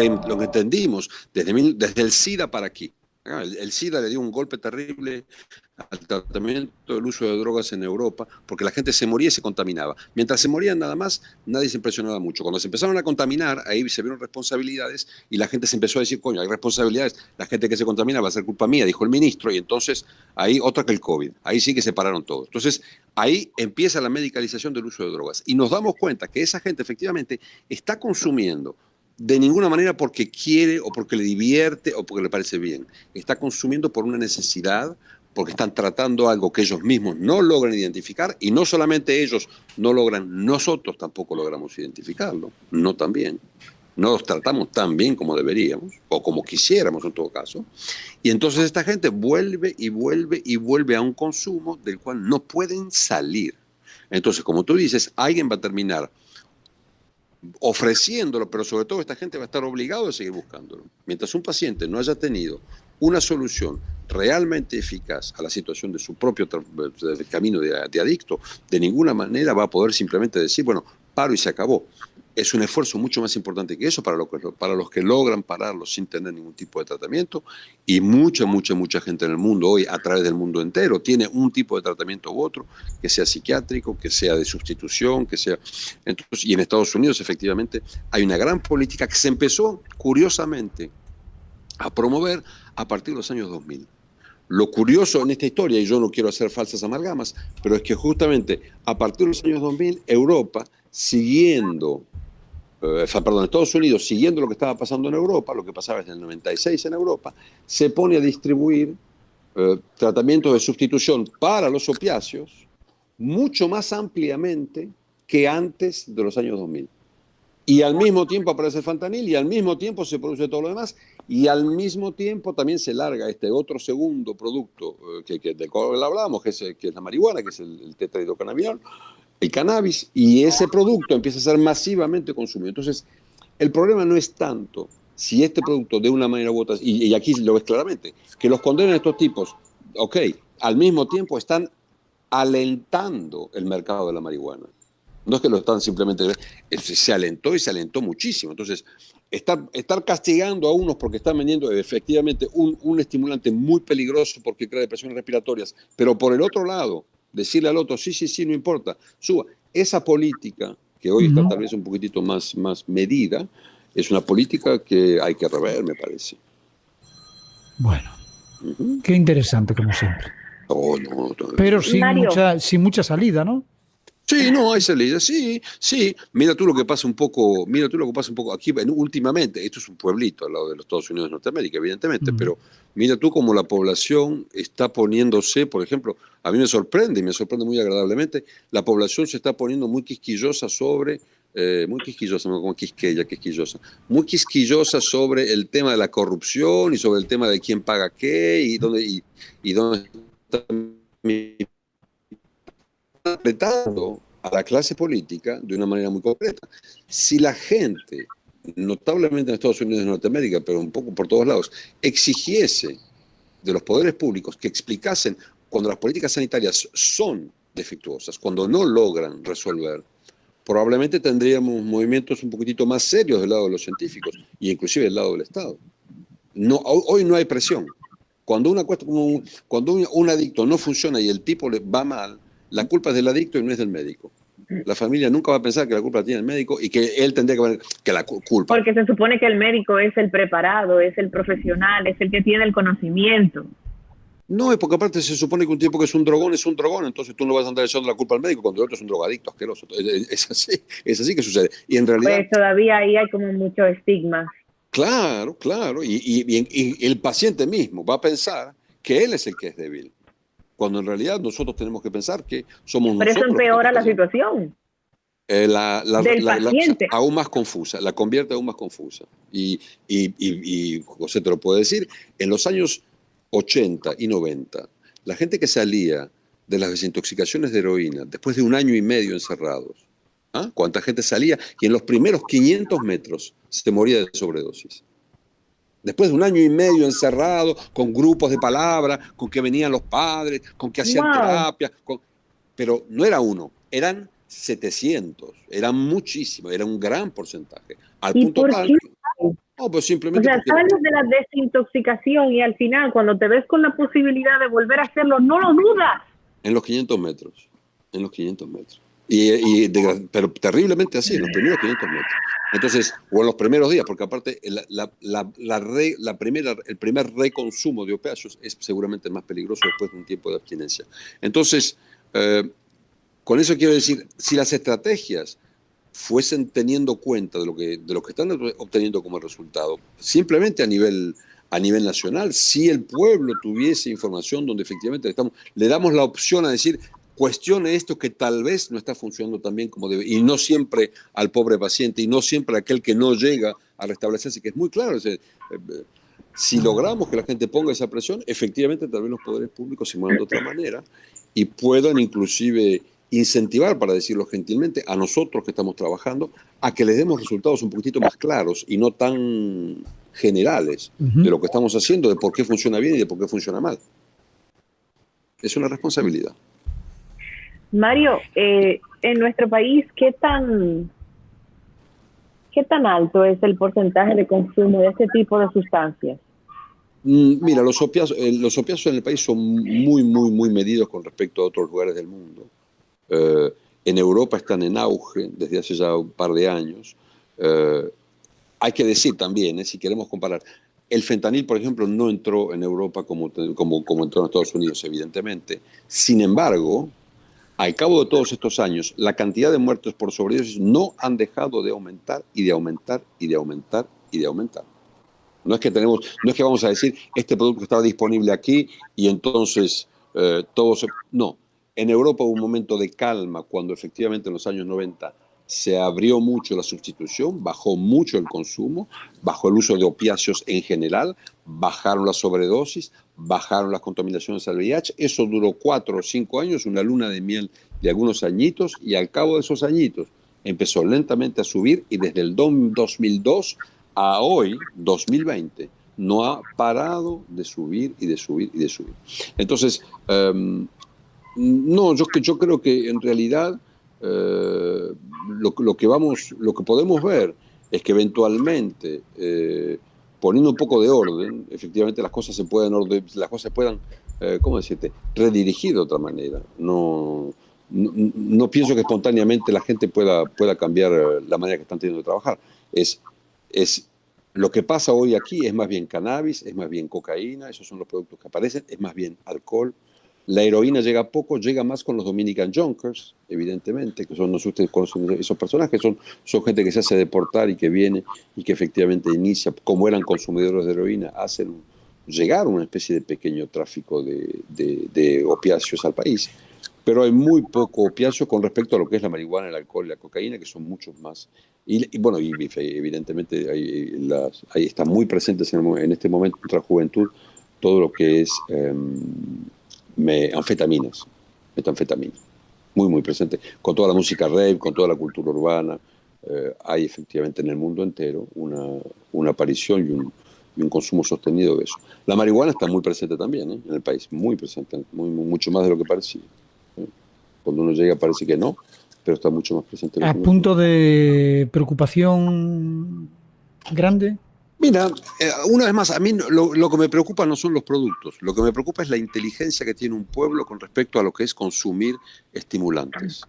lo que entendimos desde el SIDA para aquí. El SIDA le dio un golpe terrible al tratamiento del uso de drogas en Europa, porque la gente se moría y se contaminaba. Mientras se morían nada más, nadie se impresionaba mucho. Cuando se empezaron a contaminar, ahí se vieron responsabilidades y la gente se empezó a decir, coño, hay responsabilidades, la gente que se contamina va a ser culpa mía, dijo el ministro, y entonces ahí otra que el COVID. Ahí sí que se pararon todos. Entonces, ahí empieza la medicalización del uso de drogas. Y nos damos cuenta que esa gente efectivamente está consumiendo de ninguna manera porque quiere o porque le divierte o porque le parece bien. Está consumiendo por una necesidad, porque están tratando algo que ellos mismos no logran identificar, y no solamente ellos no logran, nosotros tampoco logramos identificarlo, no tan bien. No los tratamos tan bien como deberíamos, o como quisiéramos en todo caso. Y entonces esta gente vuelve y vuelve y vuelve a un consumo del cual no pueden salir. Entonces, como tú dices, alguien va a terminar ofreciéndolo, pero sobre todo esta gente va a estar obligado a seguir buscándolo. Mientras un paciente no haya tenido una solución realmente eficaz a la situación de su propio camino de adicto, de ninguna manera va a poder simplemente decir, bueno, paro y se acabó. Es un esfuerzo mucho más importante que eso para los que logran pararlo sin tener ningún tipo de tratamiento, y mucha gente en el mundo hoy, a través del mundo entero, tiene un tipo de tratamiento u otro, que sea psiquiátrico, que sea de sustitución, que sea... Entonces, y en Estados Unidos efectivamente hay una gran política que se empezó curiosamente a promover a partir de los años 2000. Lo curioso en esta historia, y yo no quiero hacer falsas amalgamas, pero es que justamente a partir de los años 2000, Europa, Estados Unidos, siguiendo lo que estaba pasando en Europa, lo que pasaba desde el 96 en Europa, se pone a distribuir tratamientos de sustitución para los opiáceos mucho más ampliamente que antes de los años 2000. Y al mismo tiempo aparece el fentanil, y al mismo tiempo se produce todo lo demás, y al mismo tiempo también se larga este otro segundo producto del cual hablábamos, que es la marihuana, que es el tetrahidrocannabidiol, el cannabis, y ese producto empieza a ser masivamente consumido. Entonces, el problema no es tanto si este producto de una manera u otra, y aquí lo ves claramente, que los condenan estos tipos, ok, al mismo tiempo están alentando el mercado de la marihuana. No es que lo están simplemente... Se alentó y se alentó muchísimo. Entonces, estar castigando a unos porque están vendiendo efectivamente un estimulante muy peligroso porque crea depresiones respiratorias, pero por el otro lado, decirle al otro, sí, no importa, suba. Esa política, que hoy está tal vez un poquitito más medida, es una política que hay que rever, me parece. Bueno, qué interesante como siempre. Oh, no, Pero Mario, sin mucha salida, ¿no? sí, no, hay salida, sí. Mira tú lo que pasa un poco, aquí últimamente, esto es un pueblito al lado de los Estados Unidos de Norteamérica, evidentemente, pero mira tú cómo la población está poniéndose, por ejemplo, a mí me sorprende, y me sorprende muy agradablemente, la población se está poniendo muy quisquillosa muy quisquillosa, no como quisquillosa, muy quisquillosa sobre el tema de la corrupción y sobre el tema de quién paga qué y dónde está apretando a la clase política de una manera muy concreta. Si la gente, notablemente en Estados Unidos y Norteamérica, pero un poco por todos lados, exigiese de los poderes públicos que explicasen cuando las políticas sanitarias son defectuosas, cuando no logran resolver, probablemente tendríamos movimientos un poquitito más serios del lado de los científicos y inclusive del lado del Estado. No, hoy no hay presión. Cuando un adicto no funciona y el tipo le va mal, la culpa es del adicto y no es del médico. La familia nunca va a pensar que la culpa la tiene el médico y que él tendría que ver que la culpa. porque se supone que el médico es el preparado, es el profesional, es el que tiene el conocimiento. No, es porque aparte se supone que un tipo que es un drogón, entonces tú no vas a andar echando la culpa al médico cuando el otro es un drogadicto asqueroso. Es así que sucede. Y en realidad... Pues todavía ahí hay como mucho estigma. Claro, y el paciente mismo va a pensar que él es el que es débil, cuando en realidad nosotros tenemos que pensar que somos Pero eso nosotros los que empeora la estamos pasando. situación del La paciente. aún más confusa, la convierte aún más confusa. Y José te lo puede decir, en los años 80 y 90, la gente que salía de las desintoxicaciones de heroína después de 1 año y medio encerrados, ¿ah? ¿Cuánta gente salía? Y en los primeros 500 metros se moría de sobredosis. Después de 1 año y medio encerrado, con grupos de palabra, con que venían los padres, con que hacían terapia, pero no era uno, eran 700, eran muchísimos, era un gran porcentaje. Al ¿Y punto por tal, qué? No, pues O simplemente sea, porque sales de la desintoxicación y al final, cuando te ves con la posibilidad de volver a hacerlo, no lo dudas. en los 500 metros, en los 500 metros. Pero terriblemente así, en los primeros 500 metros. Entonces, o en los primeros días, porque aparte el primer reconsumo de opiáceos es seguramente más peligroso después de un tiempo de abstinencia. Entonces, con eso quiero decir, si las estrategias fuesen teniendo cuenta de lo que están obteniendo como resultado, simplemente a nivel nacional, si el pueblo tuviese información donde efectivamente le damos la opción a decir, cuestione esto que tal vez no está funcionando tan bien como debe, y no siempre al pobre paciente, y no siempre a aquel que no llega a restablecerse, que es muy claro. Si logramos que la gente ponga esa presión, efectivamente tal vez los poderes públicos se muevan de otra manera y puedan inclusive incentivar, para decirlo gentilmente, a nosotros que estamos trabajando, a que les demos resultados un poquitito más claros y no tan generales de lo que estamos haciendo, de por qué funciona bien y de por qué funciona mal. Es una responsabilidad. Mario, en nuestro país, ¿qué tan alto es el porcentaje de consumo de este tipo de sustancias? Mira, los opiáceos en el país son muy, muy, muy medidos con respecto a otros lugares del mundo. En Europa están en auge desde hace ya un par de años. Hay que decir también, si queremos comparar, el fentanil, por ejemplo, no entró en Europa como entró en Estados Unidos, evidentemente. Sin embargo, al cabo de todos estos años, la cantidad de muertos por sobredosis no han dejado de aumentar y de aumentar y de aumentar y de aumentar. No es que vamos a decir, este producto estaba disponible aquí y entonces no. En Europa hubo un momento de calma cuando efectivamente en los años 90 se abrió mucho la sustitución, bajó mucho el consumo, bajó el uso de opiáceos en general, bajaron las sobredosis, bajaron las contaminaciones al VIH. Eso duró 4 o 5 años, una luna de miel de algunos añitos, y al cabo de esos añitos empezó lentamente a subir, y desde el 2002 a hoy, 2020, no ha parado de subir y de subir y de subir. Entonces, no, yo creo que en realidad lo que podemos ver es que eventualmente, poniendo un poco de orden, efectivamente las cosas se puedan, ¿cómo decirte?, redirigir de otra manera. No pienso que espontáneamente la gente pueda cambiar la manera que están teniendo de trabajar. Lo que pasa hoy aquí es más bien cannabis, es más bien cocaína, esos son los productos que aparecen, es más bien alcohol. La heroína llega poco, llega más con los Dominican Junkers, evidentemente, que son, no sé si ustedes conocen esos personajes, son gente que se hace deportar y que viene y que efectivamente inicia, como eran consumidores de heroína, hacen llegar una especie de pequeño tráfico de opiáceos al país. Pero hay muy poco opiáceo con respecto a lo que es la marihuana, el alcohol y la cocaína, que son muchos más. Bueno, evidentemente ahí están muy presentes en este momento nuestra juventud todo lo que es anfetaminas, metanfetamina, muy, muy presente. Con toda la música rave, con toda la cultura urbana, hay efectivamente en el mundo entero una aparición y un consumo sostenido de eso. La marihuana está muy presente también en el país, muy presente, mucho más de lo que parecía. Cuando uno llega parece que no, pero está mucho más presente. A punto de preocupación grande. Mira, una vez más, a mí lo que me preocupa no son los productos, lo que me preocupa es la inteligencia que tiene un pueblo con respecto a lo que es consumir estimulantes.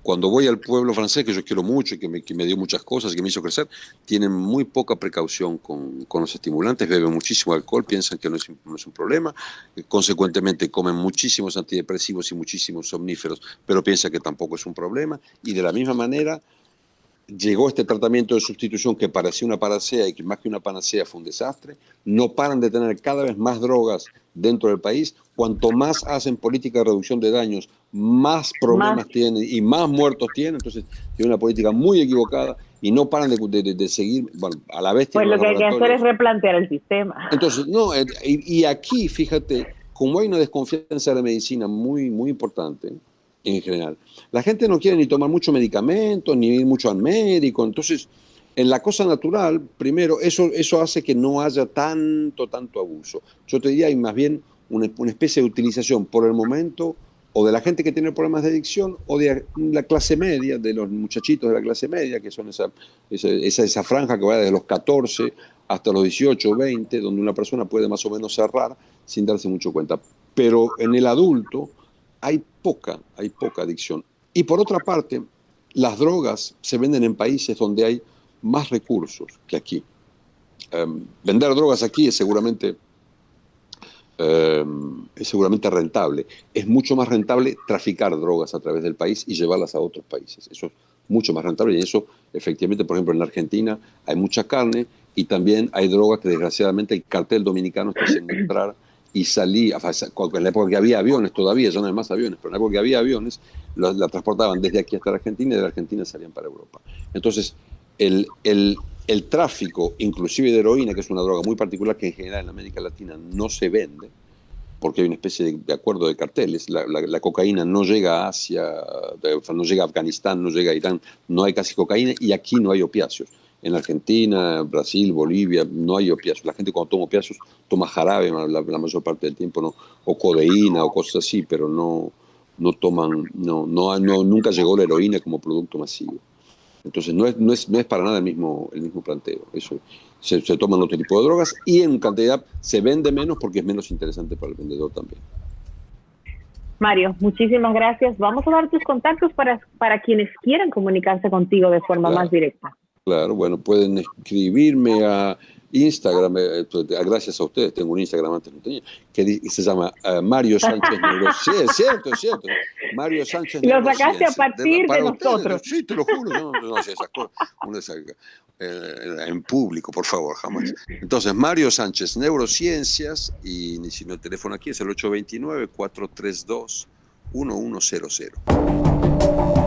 Cuando voy al pueblo francés, que yo quiero mucho y que me dio muchas cosas y que me hizo crecer, tienen muy poca precaución con los estimulantes, beben muchísimo alcohol, piensan que no es un problema, consecuentemente comen muchísimos antidepresivos y muchísimos somníferos, pero piensan que tampoco es un problema, y de la misma manera llegó este tratamiento de sustitución que parecía una panacea y que más que una panacea fue un desastre. No paran de tener cada vez más drogas dentro del país. Cuanto más hacen política de reducción de daños, más problemas tienen y más muertos tienen. Entonces, tiene una política muy equivocada y no paran de seguir, bueno, a la vez. Pues lo que hay que hacer es replantear el sistema. Entonces, no, y aquí, fíjate, como hay una desconfianza de la medicina muy, muy importante, en general, la gente no quiere ni tomar mucho medicamento, ni ir mucho al médico. Entonces, en la cosa natural, primero, eso hace que no haya tanto abuso. Yo te diría, hay más bien una especie de utilización por el momento o de la gente que tiene problemas de adicción, o de la clase media, de los muchachitos de la clase media, que son esa franja que va desde los 14 hasta los 18 o 20, donde una persona puede más o menos cerrar sin darse mucho cuenta. Pero en el adulto hay poca adicción. Y por otra parte, las drogas se venden en países donde hay más recursos que aquí. Vender drogas aquí es seguramente rentable. Es mucho más rentable traficar drogas a través del país y llevarlas a otros países. Eso es mucho más rentable, y eso, efectivamente, por ejemplo, en la Argentina hay mucha carne y también hay drogas que, desgraciadamente, el cartel dominicano está haciendo entrar y salir. En la época que había aviones, todavía ya no hay más aviones, pero en la época que había aviones, la transportaban desde aquí hasta la Argentina, y de la Argentina salían para Europa. Entonces, el tráfico, inclusive de heroína, que es una droga muy particular que en general en América Latina no se vende, porque hay una especie de acuerdo de carteles. La cocaína no llega a Asia, no llega a Afganistán, no llega a Irán, no hay casi cocaína, y aquí no hay opiáceos. En Argentina, Brasil, Bolivia, no hay opiáceos. La gente, cuando toma opiáceos, toma jarabe la mayor parte del tiempo, ¿no? O codeína o cosas así, pero no toman, nunca llegó la heroína como producto masivo. Entonces no es para nada el mismo planteo. Eso, se toman otro tipo de drogas, y en cantidad se vende menos porque es menos interesante para el vendedor también. Mario, muchísimas gracias. Vamos a dar tus contactos para quienes quieran comunicarse contigo de forma más directa. Claro, bueno, pueden escribirme a Instagram, gracias a ustedes, tengo un Instagram, antes no tenía, que se llama Mario Sánchez Neurociencia. Es cierto. Mario Sánchez Neurociencia. Lo sacaste a partir de nosotros. Sí, te lo juro, no sé esas cosas. En público, por favor, jamás. Entonces, Mario Sánchez Neurociencias, y si no, el teléfono aquí es el 829-432-1100.